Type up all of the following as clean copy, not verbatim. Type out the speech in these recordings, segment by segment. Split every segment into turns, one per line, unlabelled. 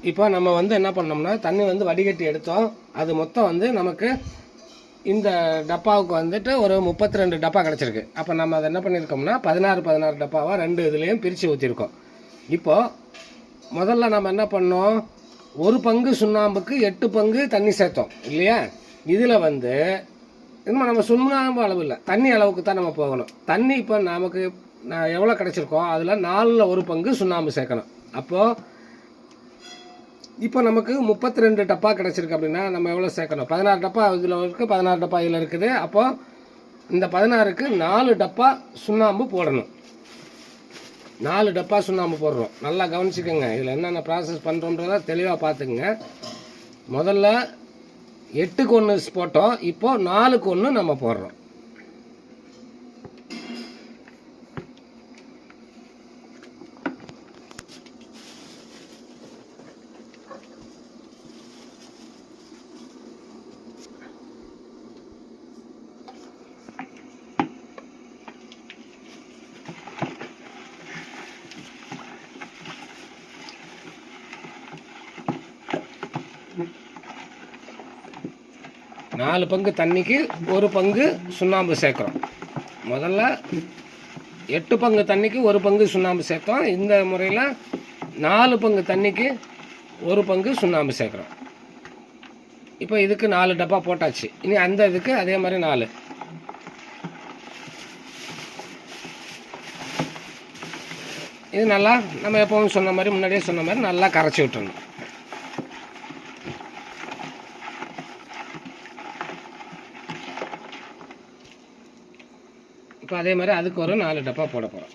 இப்போ நம்ம வந்து என்ன பண்ணோம்னா தண்ணி வந்து வடிகட்டி எடுத்தோம். அது மொத்தம் வந்து நமக்கு இந்த டப்பாவுக்கு வந்துட்டு ஒரு 32 டப்பா கிடச்சிருக்கு. அப்போ நம்ம அதை என்ன பண்ணியிருக்கோம்னா 16 டப்பாவாக 2 இதுலேயும் பிரித்து ஊற்றிருக்கோம். இப்போது முதல்ல நம்ம என்ன பண்ணோம், 1 பங்கு சுண்ணாம்புக்கு 8 பங்கு தண்ணி சேர்த்தோம் இல்லையா. இதில் வந்து இன்னும் நம்ம சுண்ணாம்பு அளவு இல்லை, தண்ணி அளவுக்கு தான் நம்ம போகணும். தண்ணி இப்போ நமக்கு எவ்வளோ கிடச்சிருக்கோ அதில் 4ல் 1 பங்கு சுண்ணாம்பு சேர்க்கணும். அப்போது இப்போ நமக்கு 32 டப்பா கிடச்சிருக்கு அப்படின்னா நம்ம எவ்வளோ சேர்க்கணும், 16 டப்பா இதில் இருக்குது, 16 டப்பா இதில் இருக்குது. அப்போது இந்த 16க்கு 4 டப்பா சுண்ணாம்பு போடணும். 4 டப்பா சுண்ணாம்பு போடுறோம். நல்லா கவனிச்சுக்கோங்க, இதில் என்னென்ன ப்ராசஸ் பண்ணுறோன்றதை தெளிவாக பார்த்துக்குங்க. முதல்ல 8க்கு 1 போட்டோம், இப்போது 4க்கு 1 நம்ம போடுறோம். நாலு பங்கு தண்ணிக்கு 1 பங்கு சுண்ணாம்பு சேர்க்குறோம். முதல்ல 8 பங்கு தண்ணிக்கு 1 பங்கு சுண்ணாம்பு சேர்த்தோம். இந்த முறையில் 4 பங்கு தண்ணிக்கு 1 பங்கு சுண்ணாம்பு சேர்க்குறோம். இப்போ இதுக்கு 4 டப்பா போட்டாச்சு. இனி அந்த இதுக்கு அதே மாதிரி 4. இது நல்லா நம்ம எப்பவும் சொன்ன மாதிரி, முன்னாடியே சொன்ன மாதிரி நல்லா கரைச்சி விட்டுறணும். இப்போ அதே மாதிரி அதுக்கு ஒரு 4 டப்பா போட போகிறோம்.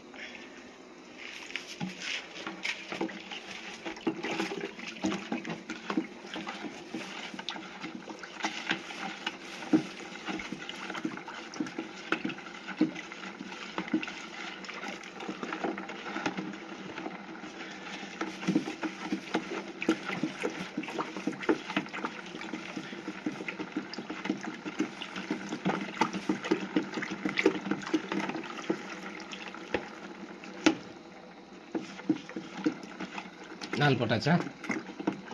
நாலு போட்டாச்சா,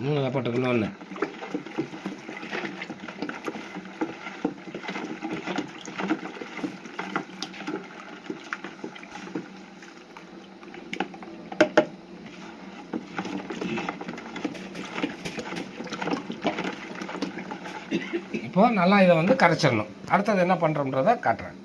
3 தான் போட்டுக்கணும். ஒன்று இப்போ நல்லா இதை வந்து கரைச்சிடணும். அடுத்தது என்ன பண்ணுறோன்றதை காட்டுறேன்.